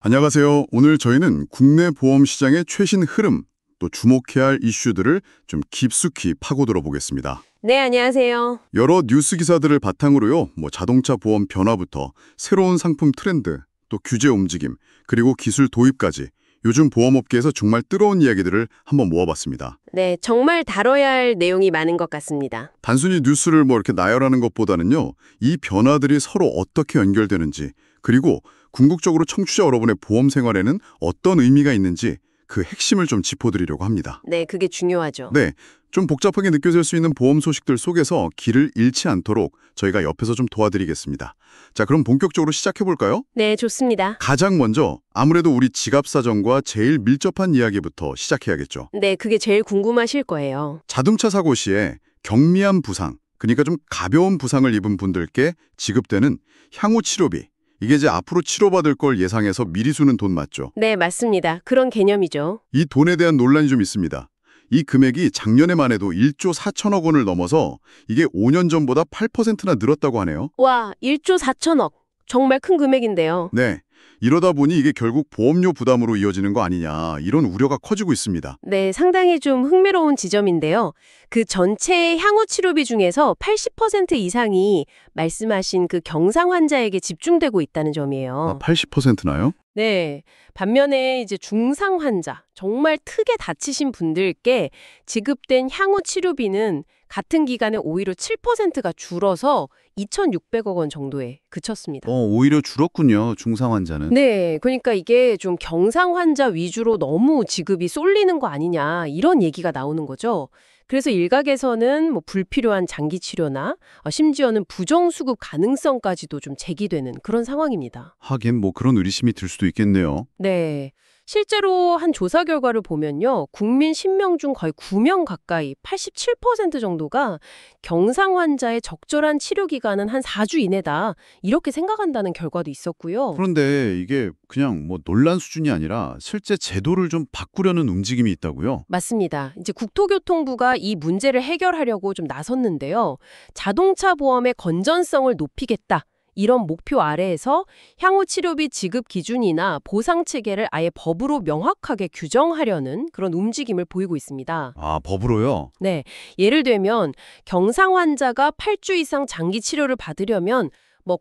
안녕하세요. 오늘 저희는 국내 보험 시장의 최신 흐름, 또 주목해야 할 이슈들을 좀 깊숙이 파고들어 보겠습니다. 네, 안녕하세요. 여러 뉴스 기사들을 바탕으로요, 자동차 보험 변화부터 새로운 상품 트렌드, 또 규제 움직임, 그리고 기술 도입까지 요즘 보험업계에서 정말 뜨거운 이야기들을 한번 모아봤습니다. 네, 정말 다뤄야 할 내용이 많은 것 같습니다. 단순히 뉴스를 이렇게 나열하는 것보다는요, 이 변화들이 서로 어떻게 연결되는지, 그리고 궁극적으로 청취자 여러분의 보험 생활에는 어떤 의미가 있는지 그 핵심을 좀 짚어드리려고 합니다. 네, 그게 중요하죠. 네, 좀 복잡하게 느껴질 수 있는 보험 소식들 속에서 길을 잃지 않도록 저희가 옆에서 좀 도와드리겠습니다. 자, 그럼 본격적으로 시작해볼까요? 네, 좋습니다. 가장 먼저 아무래도 우리 지갑 사정과 제일 밀접한 이야기부터 시작해야겠죠. 네, 그게 제일 궁금하실 거예요. 자동차 사고 시에 경미한 부상, 그러니까 좀 가벼운 부상을 입은 분들께 지급되는 향후 치료비, 이게 이제 앞으로 치료받을 걸 예상해서 미리 주는 돈 맞죠? 네, 맞습니다. 그런 개념이죠. 이 돈에 대한 논란이 좀 있습니다. 이 금액이 작년에만 해도 1조 4천억 원을 넘어서 이게 5년 전보다 8%나 늘었다고 하네요. 와, 1조 4천억. 정말 큰 금액인데요. 네, 이러다 보니 이게 결국 보험료 부담으로 이어지는 거 아니냐, 이런 우려가 커지고 있습니다. 네, 상당히 좀 흥미로운 지점인데요. 그 전체 향후 치료비 중에서 80% 이상이 말씀하신 그 경상 환자에게 집중되고 있다는 점이에요. 80%나요? 네. 반면에 이제 중상 환자, 정말 크게 다치신 분들께 지급된 향후 치료비는 같은 기간에 오히려 7%가 줄어서 2,600억 원 정도에 그쳤습니다. 오히려 줄었군요, 중상 환자는. 네, 그러니까 이게 좀 경상 환자 위주로 너무 지급이 쏠리는 거 아니냐 이런 얘기가 나오는 거죠. 그래서 일각에서는 불필요한 장기 치료나 심지어는 부정 수급 가능성까지도 좀 제기되는 그런 상황입니다. 하긴 그런 의리심이 들 수도 있겠네요. 네. 실제로 한 조사 결과를 보면요. 국민 10명 중 거의 9명 가까이 87% 정도가 경상 환자의 적절한 치료 기간은 한 4주 이내다. 이렇게 생각한다는 결과도 있었고요. 그런데 이게 그냥 논란 수준이 아니라 실제 제도를 좀 바꾸려는 움직임이 있다고요? 맞습니다. 이제 국토교통부가 이 문제를 해결하려고 좀 나섰는데요. 자동차 보험의 건전성을 높이겠다. 이런 목표 아래에서 향후 치료비 지급 기준이나 보상 체계를 아예 법으로 명확하게 규정하려는 그런 움직임을 보이고 있습니다. 아, 법으로요? 네, 예를 들면 경상 환자가 8주 이상 장기 치료를 받으려면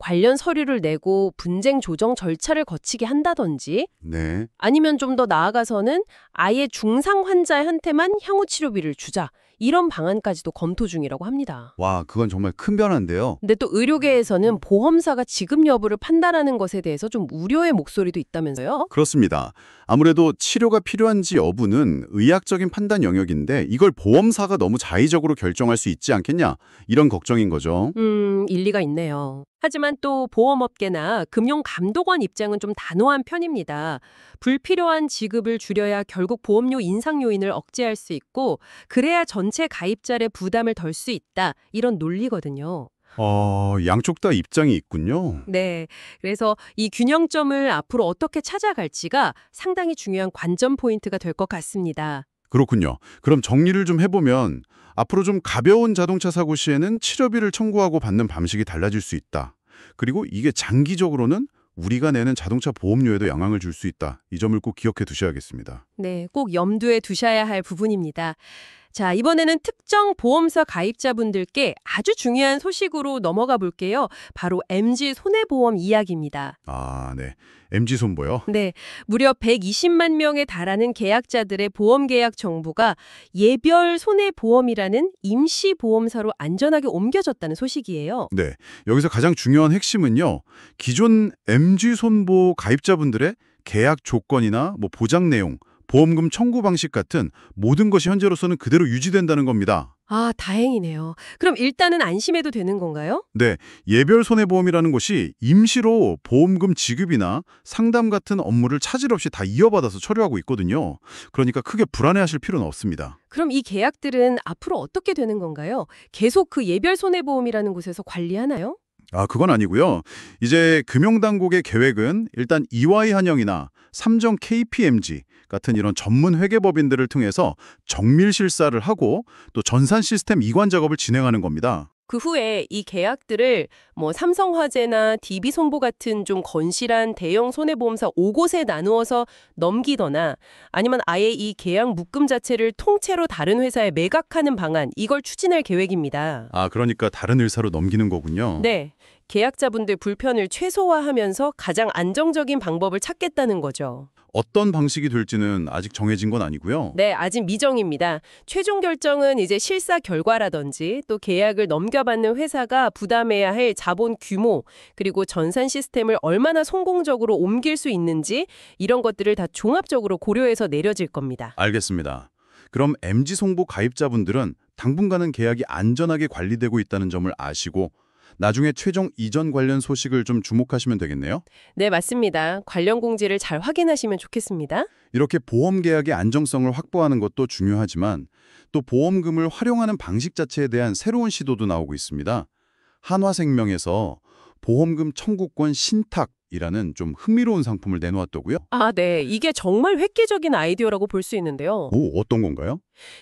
관련 서류를 내고 분쟁 조정 절차를 거치게 한다든지 네. 아니면 좀 더 나아가서는 아예 중상 환자한테만 향후 치료비를 주자. 이런 방안까지도 검토 중이라고 합니다. 와, 그건 정말 큰 변화인데요. 근데 또 의료계에서는 보험사가 지급 여부를 판단하는 것에 대해서 좀 우려의 목소리도 있다면서요? 그렇습니다. 아무래도 치료가 필요한지 여부는 의학적인 판단 영역인데 이걸 보험사가 너무 자의적으로 결정할 수 있지 않겠냐? 이런 걱정인 거죠. 일리가 있네요. 하지만 또 보험업계나 금융감독원 입장은 좀 단호한 편입니다. 불필요한 지급을 줄여야 결국 보험료 인상 요인을 억제할 수 있고 그래야 전체 가입자의 부담을 덜 수 있다. 이런 논리거든요. 양쪽 다 입장이 있군요. 네. 그래서 이 균형점을 앞으로 어떻게 찾아갈지가 상당히 중요한 관전 포인트가 될 것 같습니다. 그렇군요. 그럼 정리를 좀 해보면 앞으로 좀 가벼운 자동차 사고 시에는 치료비를 청구하고 받는 방식이 달라질 수 있다. 그리고 이게 장기적으로는 우리가 내는 자동차 보험료에도 영향을 줄 수 있다. 이 점을 꼭 기억해 두셔야겠습니다. 네, 꼭 염두에 두셔야 할 부분입니다. 자, 이번에는 특정 보험사 가입자분들께 아주 중요한 소식으로 넘어가 볼게요. 바로 MG 손해보험 이야기입니다. 아, 네. MG손보요? 네, 무려 120만 명에 달하는 계약자들의 보험 계약 정보가 예별 손해보험이라는 임시보험사로 안전하게 옮겨졌다는 소식이에요. 네. 여기서 가장 중요한 핵심은요. 기존 MG손보 가입자분들의 계약 조건이나 보장 내용, 보험금 청구 방식 같은 모든 것이 현재로서는 그대로 유지된다는 겁니다. 아, 다행이네요. 그럼 일단은 안심해도 되는 건가요? 네, 예별 손해보험이라는 것이 임시로 보험금 지급이나 상담 같은 업무를 차질 없이 다 이어받아서 처리하고 있거든요. 그러니까 크게 불안해하실 필요는 없습니다. 그럼 이 계약들은 앞으로 어떻게 되는 건가요? 계속 그 예별 손해보험이라는 곳에서 관리하나요? 그건 아니고요. 이제 금융당국의 계획은 일단 EY한영이나 삼정 KPMG 같은 이런 전문 회계법인들을 통해서 정밀 실사를 하고 또 전산 시스템 이관 작업을 진행하는 겁니다. 그 후에 이 계약들을 삼성화재나 DB손보 같은 좀 건실한 대형 손해보험사 5곳에 나누어서 넘기거나 아니면 아예 이 계약 묶음 자체를 통째로 다른 회사에 매각하는 방안, 이걸 추진할 계획입니다. 아, 그러니까 다른 회사로 넘기는 거군요. 네, 계약자분들 불편을 최소화하면서 가장 안정적인 방법을 찾겠다는 거죠. 어떤 방식이 될지는 아직 정해진 건 아니고요. 네, 아직 미정입니다. 최종 결정은 이제 실사 결과라든지 또 계약을 넘겨받는 회사가 부담해야 할 자본 규모, 그리고 전산 시스템을 얼마나 성공적으로 옮길 수 있는지 이런 것들을 다 종합적으로 고려해서 내려질 겁니다. 알겠습니다. 그럼 MG송보 가입자분들은 당분간은 계약이 안전하게 관리되고 있다는 점을 아시고 나중에 최종 이전 관련 소식을 좀 주목하시면 되겠네요. 네, 맞습니다. 관련 공지를 잘 확인하시면 좋겠습니다. 이렇게 보험 계약의 안정성을 확보하는 것도 중요하지만 또 보험금을 활용하는 방식 자체에 대한 새로운 시도도 나오고 있습니다. 한화생명에서 보험금 청구권 신탁이라는 좀 흥미로운 상품을 내놓았더고요. 아, 네. 이게 정말 획기적인 아이디어라고 볼 수 있는데요. 오, 어떤 건가요?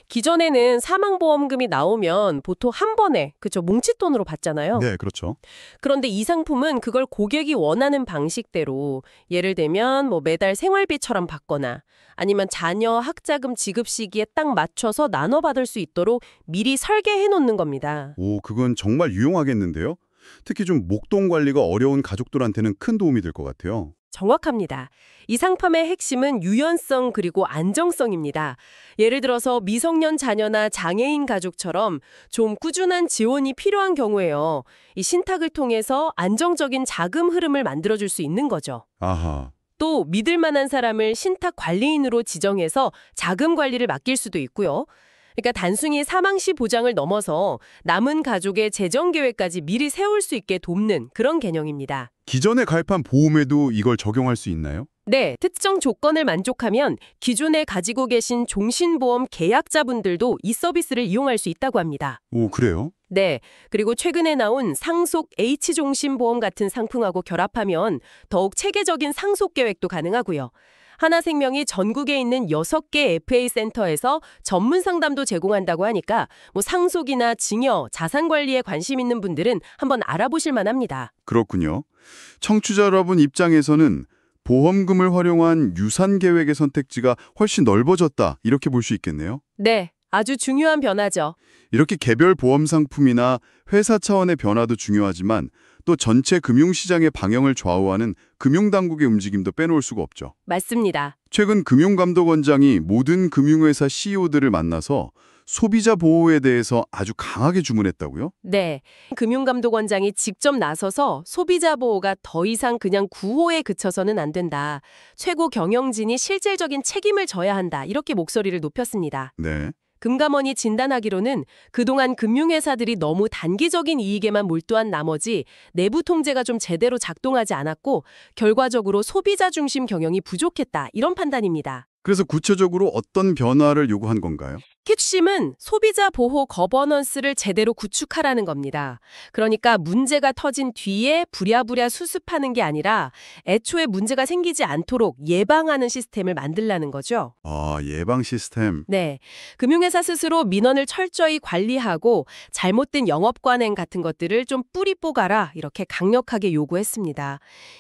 기존에는 사망보험금이 나오면 보통 한 번에, 그쵸, 뭉칫돈으로 받잖아요. 네, 그렇죠. 그런데 이 상품은 그걸 고객이 원하는 방식대로 예를 들면 매달 생활비처럼 받거나 아니면 자녀 학자금 지급 시기에 딱 맞춰서 나눠받을 수 있도록 미리 설계해 놓는 겁니다. 오, 그건 정말 유용하겠는데요? 특히 좀 목돈 관리가 어려운 가족들한테는 큰 도움이 될 것 같아요. 정확합니다. 이 상품의 핵심은 유연성 그리고 안정성입니다. 예를 들어서 미성년 자녀나 장애인 가족처럼 좀 꾸준한 지원이 필요한 경우에요. 이 신탁을 통해서 안정적인 자금 흐름을 만들어줄 수 있는 거죠. 아하. 또 믿을 만한 사람을 신탁 관리인으로 지정해서 자금 관리를 맡길 수도 있고요. 그러니까 단순히 사망 시 보장을 넘어서 남은 가족의 재정 계획까지 미리 세울 수 있게 돕는 그런 개념입니다. 기존에 가입한 보험에도 이걸 적용할 수 있나요? 네, 특정 조건을 만족하면 기존에 가지고 계신 종신보험 계약자분들도 이 서비스를 이용할 수 있다고 합니다. 오, 그래요? 네, 그리고 최근에 나온 상속 H종신보험 같은 상품하고 결합하면 더욱 체계적인 상속 계획도 가능하고요. 하나생명이 전국에 있는 6개 FA센터에서 전문 상담도 제공한다고 하니까 상속이나 증여, 자산 관리에 관심 있는 분들은 한번 알아보실 만합니다. 그렇군요. 청취자 여러분 입장에서는 보험금을 활용한 유산 계획의 선택지가 훨씬 넓어졌다, 이렇게 볼 수 있겠네요. 네, 아주 중요한 변화죠. 이렇게 개별 보험 상품이나 회사 차원의 변화도 중요하지만 또 전체 금융시장의 방향을 좌우하는 금융당국의 움직임도 빼놓을 수가 없죠. 맞습니다. 최근 금융감독원장이 모든 금융회사 CEO들을 만나서 소비자 보호에 대해서 아주 강하게 주문했다고요? 네, 금융감독원장이 직접 나서서 소비자 보호가 더 이상 그냥 구호에 그쳐서는 안 된다. 최고 경영진이 실질적인 책임을 져야 한다. 이렇게 목소리를 높였습니다. 네. 금감원이 진단하기로는 그동안 금융회사들이 너무 단기적인 이익에만 몰두한 나머지 내부 통제가 좀 제대로 작동하지 않았고 결과적으로 소비자 중심 경영이 부족했다. 이런 판단입니다. 그래서 구체적으로 어떤 변화를 요구한 건가요? 핵심은 소비자 보호 거버넌스를 제대로 구축하라는 겁니다. 그러니까 문제가 터진 뒤에 부랴부랴 수습하는 게 아니라 애초에 문제가 생기지 않도록 예방하는 시스템을 만들라는 거죠. 아, 예방 시스템. 네, 금융회사 스스로 민원을 철저히 관리하고 잘못된 영업관행 같은 것들을 좀 뿌리 뽑아라 이렇게 강력하게 요구했습니다.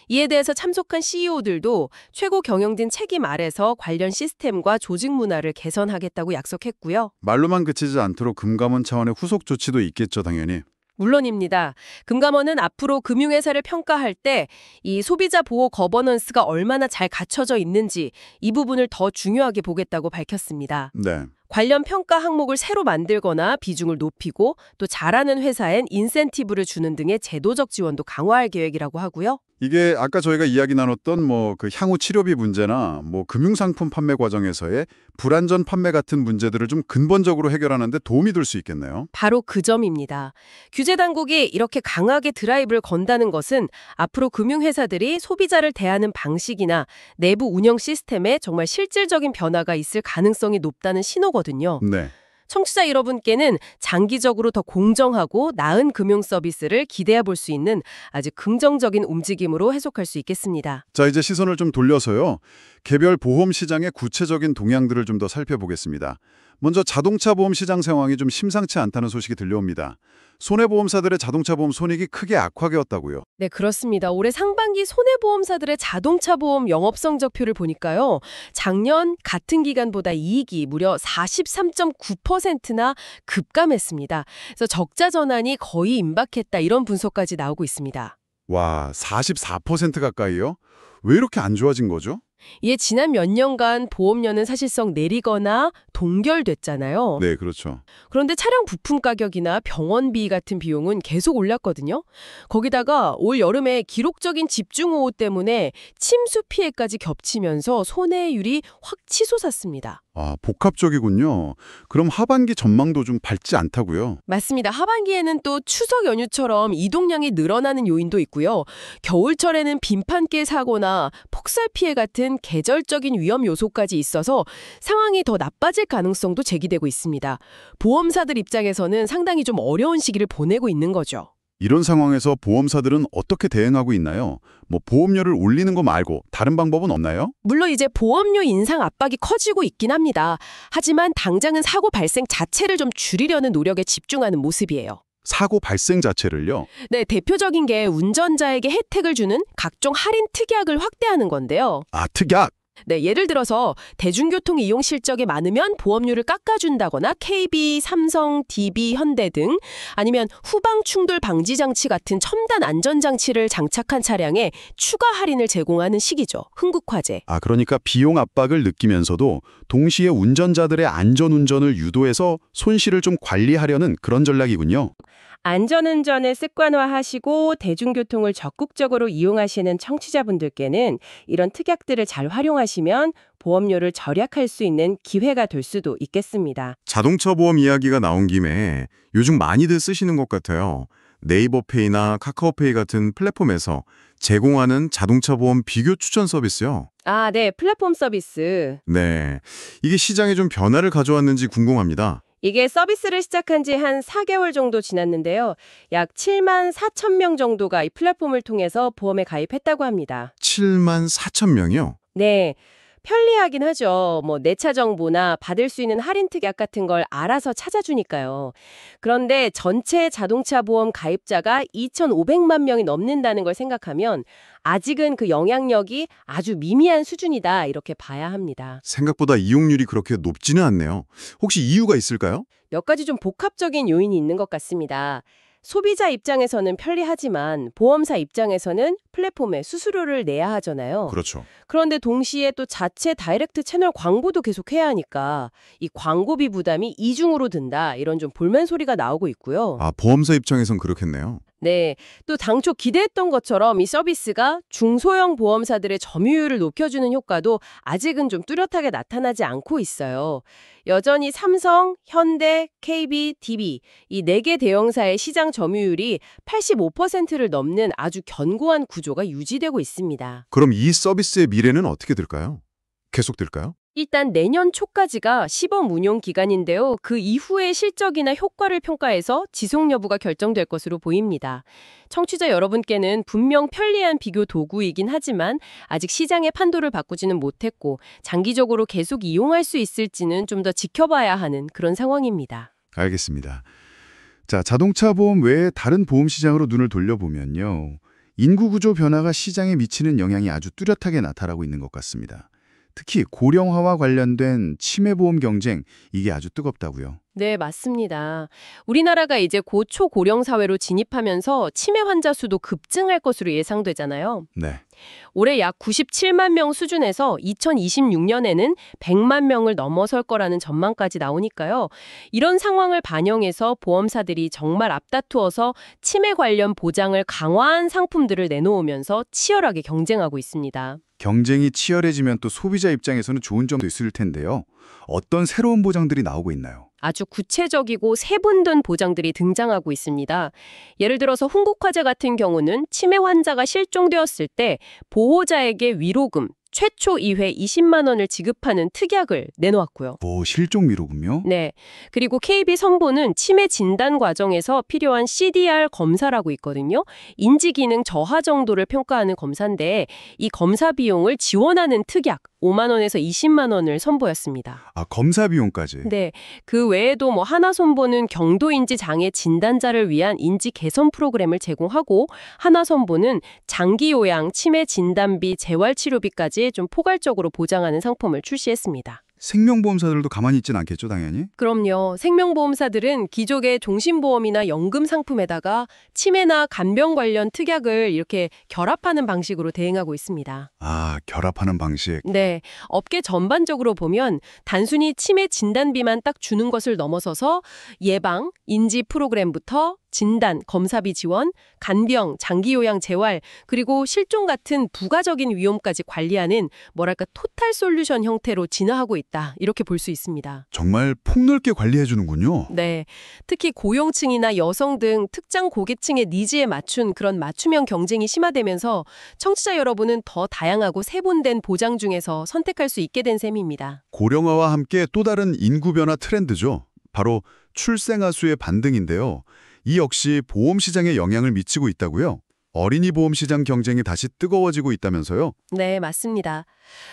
이에 대해서 참석한 CEO들도 최고 경영진 책임 아래서 관련 시스템과 조직 문화를 개선하겠다고 약속했고요. 말로만 그치지 않도록 금감원 차원의 후속 조치도 있겠죠, 당연히. 물론입니다. 금감원은 앞으로 금융회사를 평가할 때 이 소비자 보호 거버넌스가 얼마나 잘 갖춰져 있는지 이 부분을 더 중요하게 보겠다고 밝혔습니다. 네. 관련 평가 항목을 새로 만들거나 비중을 높이고 또 잘하는 회사엔 인센티브를 주는 등의 제도적 지원도 강화할 계획이라고 하고요. 이게 아까 저희가 이야기 나눴던 그 향후 치료비 문제나 금융상품 판매 과정에서의 불안전 판매 같은 문제들을 좀 근본적으로 해결하는 데 도움이 될 수 있겠네요. 바로 그 점입니다. 규제 당국이 이렇게 강하게 드라이브를 건다는 것은 앞으로 금융회사들이 소비자를 대하는 방식이나 내부 운영 시스템에 정말 실질적인 변화가 있을 가능성이 높다는 신호거든요. 네. 청취자 여러분께는 장기적으로 더 공정하고 나은 금융 서비스를 기대해 볼 수 있는 아주 긍정적인 움직임으로 해석할 수 있겠습니다. 자, 이제 시선을 좀 돌려서요. 개별 보험 시장의 구체적인 동향들을 좀 더 살펴보겠습니다. 먼저 자동차 보험 시장 상황이 좀 심상치 않다는 소식이 들려옵니다. 손해보험사들의 자동차 보험 손익이 크게 악화되었다고요. 네, 그렇습니다. 올해 상반기 손해보험사들의 자동차 보험 영업 성적표를 보니까요. 작년 같은 기간보다 이익이 무려 43.9%나 급감했습니다. 그래서 적자 전환이 거의 임박했다 이런 분석까지 나오고 있습니다. 와, 44% 가까이요? 왜 이렇게 안 좋아진 거죠? 이에 지난 몇 년간 보험료는 사실상 내리거나 동결됐잖아요. 네, 그렇죠. 그런데 차량 부품 가격이나 병원비 같은 비용은 계속 올랐거든요. 거기다가 올 여름에 기록적인 집중호우 때문에 침수 피해까지 겹치면서 손해율이 확 치솟았습니다. 아, 복합적이군요. 그럼 하반기 전망도 좀 밝지 않다고요? 맞습니다. 하반기에는 또 추석 연휴처럼 이동량이 늘어나는 요인도 있고요. 겨울철에는 빈판길 사고나 폭설 피해 같은 계절적인 위험 요소까지 있어서 상황이 더 나빠질 가능성도 제기되고 있습니다. 보험사들 입장에서는 상당히 좀 어려운 시기를 보내고 있는 거죠. 이런 상황에서 보험사들은 어떻게 대응하고 있나요? 뭐 보험료를 올리는 거 말고 다른 방법은 없나요? 물론 이제 보험료 인상 압박이 커지고 있긴 합니다. 하지만 당장은 사고 발생 자체를 좀 줄이려는 노력에 집중하는 모습이에요. 사고 발생 자체를요? 네, 대표적인 게 운전자에게 혜택을 주는 각종 할인 특약을 확대하는 건데요. 아, 특약! 네, 예를 들어서 대중교통 이용 실적이 많으면 보험료를 깎아준다거나 KB, 삼성, DB, 현대 등 아니면 후방 충돌 방지 장치 같은 첨단 안전장치를 장착한 차량에 추가 할인을 제공하는 식이죠. 흥국화재. 아, 그러니까 비용 압박을 느끼면서도 동시에 운전자들의 안전운전을 유도해서 손실을 좀 관리하려는 그런 전략이군요. 안전운전을 습관화하시고 대중교통을 적극적으로 이용하시는 청취자분들께는 이런 특약들을 잘 활용하시면 보험료를 절약할 수 있는 기회가 될 수도 있겠습니다. 자동차 보험 이야기가 나온 김에 요즘 많이들 쓰시는 것 같아요. 네이버페이나 카카오페이 같은 플랫폼에서 제공하는 자동차 보험 비교 추천 서비스요. 아, 네. 플랫폼 서비스. 네, 이게 시장에 좀 변화를 가져왔는지 궁금합니다. 이게 서비스를 시작한 지 한 4개월 정도 지났는데요. 약 7만 4천 명 정도가 이 플랫폼을 통해서 보험에 가입했다고 합니다. 7만 4천 명이요? 네. 편리하긴 하죠. 뭐 내 차 정보나 받을 수 있는 할인 특약 같은 걸 알아서 찾아주니까요. 그런데 전체 자동차 보험 가입자가 2,500만 명이 넘는다는 걸 생각하면 아직은 그 영향력이 아주 미미한 수준이다 이렇게 봐야 합니다. 생각보다 이용률이 그렇게 높지는 않네요. 혹시 이유가 있을까요? 몇 가지 좀 복합적인 요인이 있는 것 같습니다. 소비자 입장에서는 편리하지만 보험사 입장에서는 플랫폼에 수수료를 내야 하잖아요. 그렇죠. 그런데 동시에 또 자체 다이렉트 채널 광고도 계속 해야 하니까 이 광고비 부담이 이중으로 든다 이런 좀 볼멘 소리가 나오고 있고요. 아, 보험사 입장에선 그렇겠네요. 네, 또 당초 기대했던 것처럼 이 서비스가 중소형 보험사들의 점유율을 높여주는 효과도 아직은 좀 뚜렷하게 나타나지 않고 있어요. 여전히 삼성, 현대, KB, DB 이 4개 대형사의 시장 점유율이 85%를 넘는 아주 견고한 구조가 유지되고 있습니다. 그럼 이 서비스의 미래는 어떻게 될까요? 계속될까요? 일단 내년 초까지가 시범 운용 기간인데요. 그 이후의 실적이나 효과를 평가해서 지속 여부가 결정될 것으로 보입니다. 청취자 여러분께는 분명 편리한 비교 도구이긴 하지만 아직 시장의 판도를 바꾸지는 못했고 장기적으로 계속 이용할 수 있을지는 좀 더 지켜봐야 하는 그런 상황입니다. 알겠습니다. 자, 자동차 보험 외에 다른 보험 시장으로 눈을 돌려보면요. 인구 구조 변화가 시장에 미치는 영향이 아주 뚜렷하게 나타나고 있는 것 같습니다. 특히 고령화와 관련된 치매보험 경쟁, 이게 아주 뜨겁다고요. 네, 맞습니다. 우리나라가 이제 고초고령 사회로 진입하면서 치매 환자 수도 급증할 것으로 예상되잖아요. 네. 올해 약 97만 명 수준에서 2026년에는 100만 명을 넘어설 거라는 전망까지 나오니까요. 이런 상황을 반영해서 보험사들이 정말 앞다투어서 치매 관련 보장을 강화한 상품들을 내놓으면서 치열하게 경쟁하고 있습니다. 경쟁이 치열해지면 또 소비자 입장에서는 좋은 점도 있을 텐데요. 어떤 새로운 보장들이 나오고 있나요? 아주 구체적이고 세분된 보장들이 등장하고 있습니다. 예를 들어서 흥국화재 같은 경우는 치매 환자가 실종되었을 때 보호자에게 위로금, 최초 2회 20만 원을 지급하는 특약을 내놓았고요. 실종 미로군요. 네. 그리고 KB 선보는 치매 진단 과정에서 필요한 CDR 검사라고 있거든요. 인지 기능 저하 정도를 평가하는 검사인데 이 검사 비용을 지원하는 특약 5만 원에서 20만 원을 선보였습니다. 아, 검사 비용까지. 네, 그 외에도 하나손보는 경도인지 장애 진단자를 위한 인지 개선 프로그램을 제공하고 하나손보는 장기 요양, 치매 진단비, 재활치료비까지 좀 포괄적으로 보장하는 상품을 출시했습니다. 생명보험사들도 가만히 있진 않겠죠, 당연히? 그럼요. 생명보험사들은 기존의 종신보험이나 연금 상품에다가 치매나 간병 관련 특약을 이렇게 결합하는 방식으로 대응하고 있습니다. 아, 결합하는 방식. 네, 업계 전반적으로 보면 단순히 치매 진단비만 딱 주는 것을 넘어서서 예방, 인지 프로그램부터 진단, 검사비 지원, 간병, 장기요양 재활, 그리고 실종 같은 부가적인 위험까지 관리하는 토탈 솔루션 형태로 진화하고 있다. 이렇게 볼 수 있습니다. 정말 폭넓게 관리해주는군요. 네, 특히 고령층이나 여성 등 특정 고객층의 니즈에 맞춘 그런 맞춤형 경쟁이 심화되면서 청취자 여러분은 더 다양하고 세분된 보장 중에서 선택할 수 있게 된 셈입니다. 고령화와 함께 또 다른 인구 변화 트렌드죠. 바로 출생아 수의 반등인데요. 이 역시 보험 시장에 영향을 미치고 있다고요? 어린이 보험 시장 경쟁이 다시 뜨거워지고 있다면서요? 네, 맞습니다.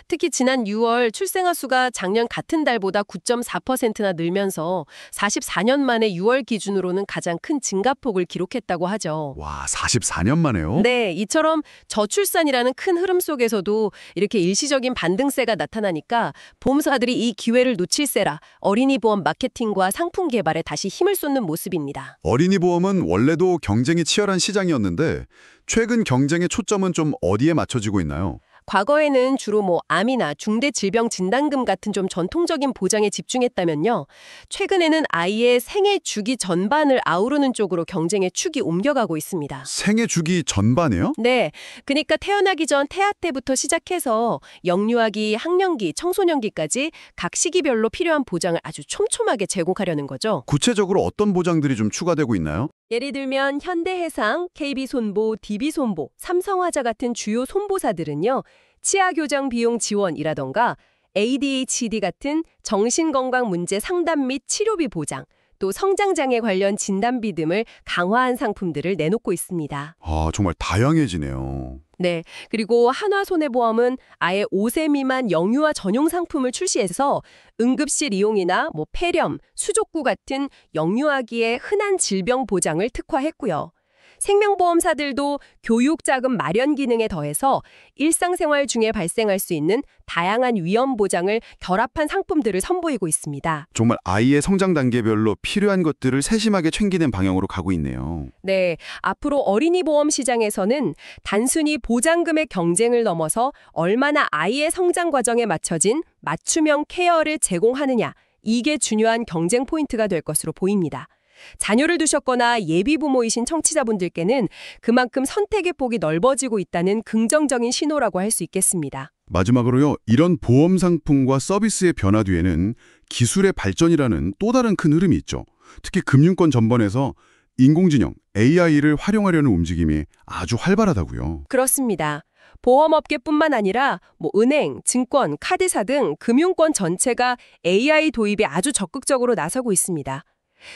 특히 지난 6월 출생아 수가 작년 같은 달보다 9.4%나 늘면서 44년 만에 6월 기준으로는 가장 큰 증가폭을 기록했다고 하죠. 와, 44년 만에요? 네, 이처럼 저출산이라는 큰 흐름 속에서도 이렇게 일시적인 반등세가 나타나니까 보험사들이 이 기회를 놓칠세라 어린이 보험 마케팅과 상품 개발에 다시 힘을 쏟는 모습입니다. 어린이 보험은 원래도 경쟁이 치열한 시장이었는데 최근 경쟁의 초점은 좀 어디에 맞춰지고 있나요? 과거에는 주로 암이나 중대질병진단금 같은 좀 전통적인 보장에 집중했다면요. 최근에는 아이의 생애 주기 전반을 아우르는 쪽으로 경쟁의 축이 옮겨가고 있습니다. 생애 주기 전반이요? 네, 그러니까 태어나기 전 태아 때부터 시작해서 영유아기, 학령기, 청소년기까지 각 시기별로 필요한 보장을 아주 촘촘하게 제공하려는 거죠. 구체적으로 어떤 보장들이 좀 추가되고 있나요? 예를 들면 현대해상, KB손보, DB손보, 삼성화자 같은 주요 손보사들은요. 치아교정 비용 지원이라던가 ADHD 같은 정신건강 문제 상담 및 치료비 보장, 또 성장장애 관련 진단비 등을 강화한 상품들을 내놓고 있습니다. 아, 정말 다양해지네요. 네, 그리고 한화손해보험은 아예 5세 미만 영유아 전용 상품을 출시해서 응급실 이용이나 폐렴, 수족구 같은 영유아기의 흔한 질병 보장을 특화했고요. 생명보험사들도 교육자금 마련 기능에 더해서 일상생활 중에 발생할 수 있는 다양한 위험 보장을 결합한 상품들을 선보이고 있습니다. 정말 아이의 성장 단계별로 필요한 것들을 세심하게 챙기는 방향으로 가고 있네요. 네, 앞으로 어린이 보험 시장에서는 단순히 보장금의 경쟁을 넘어서 얼마나 아이의 성장 과정에 맞춰진 맞춤형 케어를 제공하느냐, 이게 중요한 경쟁 포인트가 될 것으로 보입니다. 자녀를 두셨거나 예비부모이신 청취자분들께는 그만큼 선택의 폭이 넓어지고 있다는 긍정적인 신호라고 할 수 있겠습니다. 마지막으로요, 이런 보험 상품과 서비스의 변화 뒤에는 기술의 발전이라는 또 다른 큰 흐름이 있죠. 특히 금융권 전반에서 인공지능, AI를 활용하려는 움직임이 아주 활발하다고요. 그렇습니다. 보험업계뿐만 아니라 은행, 증권, 카드사 등 금융권 전체가 AI 도입에 아주 적극적으로 나서고 있습니다.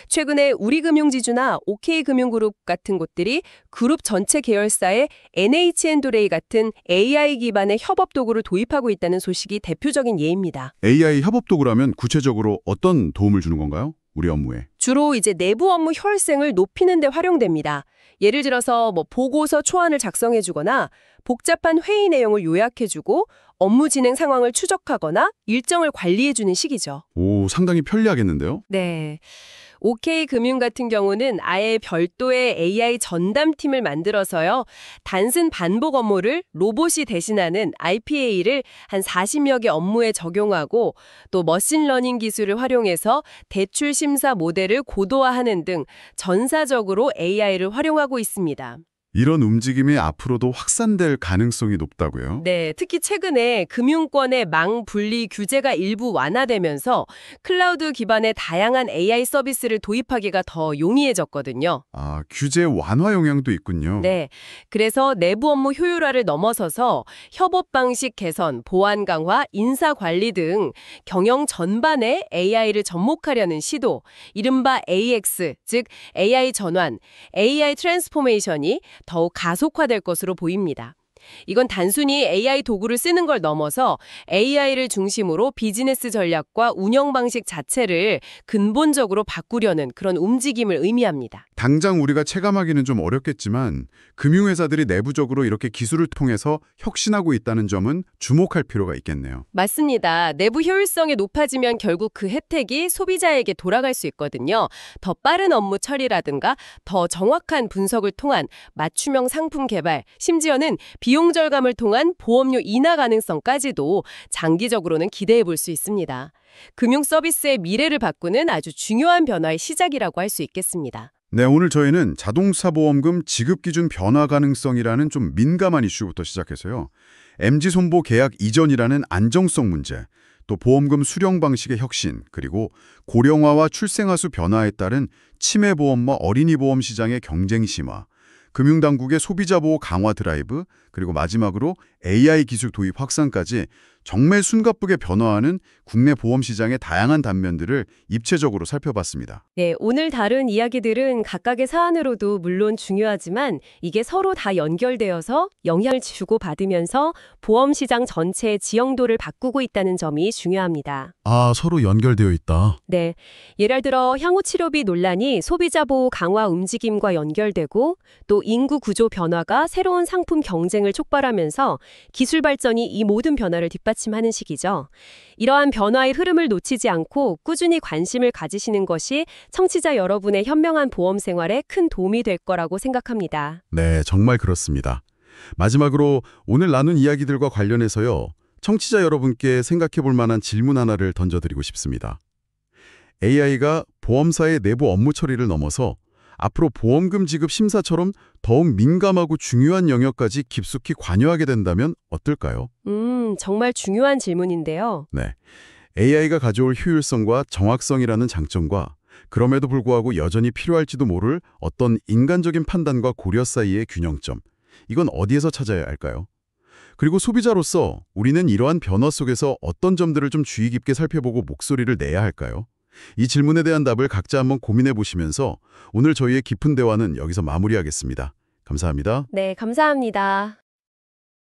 최근에 우리금융지주나 OK금융그룹 같은 곳들이 그룹 전체 계열사에 NHN도레이 같은 AI 기반의 협업 도구를 도입하고 있다는 소식이 대표적인 예입니다. AI 협업 도구라면 구체적으로 어떤 도움을 주는 건가요? 우리 업무에. 주로 내부 업무 효율성을 높이는 데 활용됩니다. 예를 들어서 보고서 초안을 작성해주거나 복잡한 회의 내용을 요약해주고 업무 진행 상황을 추적하거나 일정을 관리해주는 식이죠. 오, 상당히 편리하겠는데요? 네. OK금융 같은 경우는 아예 별도의 AI 전담팀을 만들어서요. 단순 반복 업무를 로봇이 대신하는 IPA를 한 40여 개 업무에 적용하고 또 머신러닝 기술을 활용해서 대출 심사 모델을 고도화하는 등 전사적으로 AI를 활용하고 있습니다. 이런 움직임이 앞으로도 확산될 가능성이 높다고요? 네, 특히 최근에 금융권의 망 분리 규제가 일부 완화되면서 클라우드 기반의 다양한 AI 서비스를 도입하기가 더 용이해졌거든요. 아, 규제 완화 영향도 있군요. 네, 그래서 내부 업무 효율화를 넘어서서 협업 방식 개선, 보안 강화, 인사 관리 등 경영 전반에 AI를 접목하려는 시도, 이른바 AX, 즉 AI 전환, AI 트랜스포메이션이 더욱 가속화될 것으로 보입니다. 이건 단순히 AI 도구를 쓰는 걸 넘어서 AI를 중심으로 비즈니스 전략과 운영 방식 자체를 근본적으로 바꾸려는 그런 움직임을 의미합니다. 당장 우리가 체감하기는 좀 어렵겠지만 금융회사들이 내부적으로 이렇게 기술을 통해서 혁신하고 있다는 점은 주목할 필요가 있겠네요. 맞습니다. 내부 효율성이 높아지면 결국 그 혜택이 소비자에게 돌아갈 수 있거든요. 더 빠른 업무 처리라든가 더 정확한 분석을 통한 맞춤형 상품 개발, 심지어는 비용 절감을 통한 보험료 인하 가능성까지도 장기적으로는 기대해 볼 수 있습니다. 금융 서비스의 미래를 바꾸는 아주 중요한 변화의 시작이라고 할 수 있겠습니다. 네, 오늘 저희는 자동차 보험금 지급 기준 변화 가능성이라는 좀 민감한 이슈부터 시작해서요. MG손보 계약 이전이라는 안정성 문제, 또 보험금 수령 방식의 혁신, 그리고 고령화와 출생아 수 변화에 따른 치매보험과 어린이보험 시장의 경쟁 심화, 금융당국의 소비자 보호 강화 드라이브, 그리고 마지막으로 AI 기술 도입 확산까지 정말 숨가쁘게 변화하는 국내 보험 시장의 다양한 단면들을 입체적으로 살펴봤습니다. 네, 오늘 다룬 이야기들은 각각의 사안으로도 물론 중요하지만 이게 서로 다 연결되어서 영향을 주고받으면서 보험 시장 전체의 지형도를 바꾸고 있다는 점이 중요합니다. 아, 서로 연결되어 있다. 네, 예를 들어 향후 치료비 논란이 소비자 보호 강화 움직임과 연결되고 또 인구 구조 변화가 새로운 상품 경쟁을 촉발하면서 기술 발전이 이 모든 변화를 뒷받침하는 시기죠. 이러한 변화의 흐름을 놓치지 않고 꾸준히 관심을 가지시는 것이 청취자 여러분의 현명한 보험 생활에 큰 도움이 될 거라고 생각합니다. 네, 정말 그렇습니다. 마지막으로 오늘 나눈 이야기들과 관련해서요. 청취자 여러분께 생각해 볼 만한 질문 하나를 던져드리고 싶습니다. AI가 보험사의 내부 업무 처리를 넘어서 앞으로 보험금 지급 심사처럼 더욱 민감하고 중요한 영역까지 깊숙이 관여하게 된다면 어떨까요? 정말 중요한 질문인데요. 네, AI가 가져올 효율성과 정확성이라는 장점과 그럼에도 불구하고 여전히 필요할지도 모를 어떤 인간적인 판단과 고려 사이의 균형점, 이건 어디에서 찾아야 할까요? 그리고 소비자로서 우리는 이러한 변화 속에서 어떤 점들을 좀 주의 깊게 살펴보고 목소리를 내야 할까요? 이 질문에 대한 답을 각자 한번 고민해 보시면서 오늘 저희의 깊은 대화는 여기서 마무리하겠습니다. 감사합니다. 네, 감사합니다.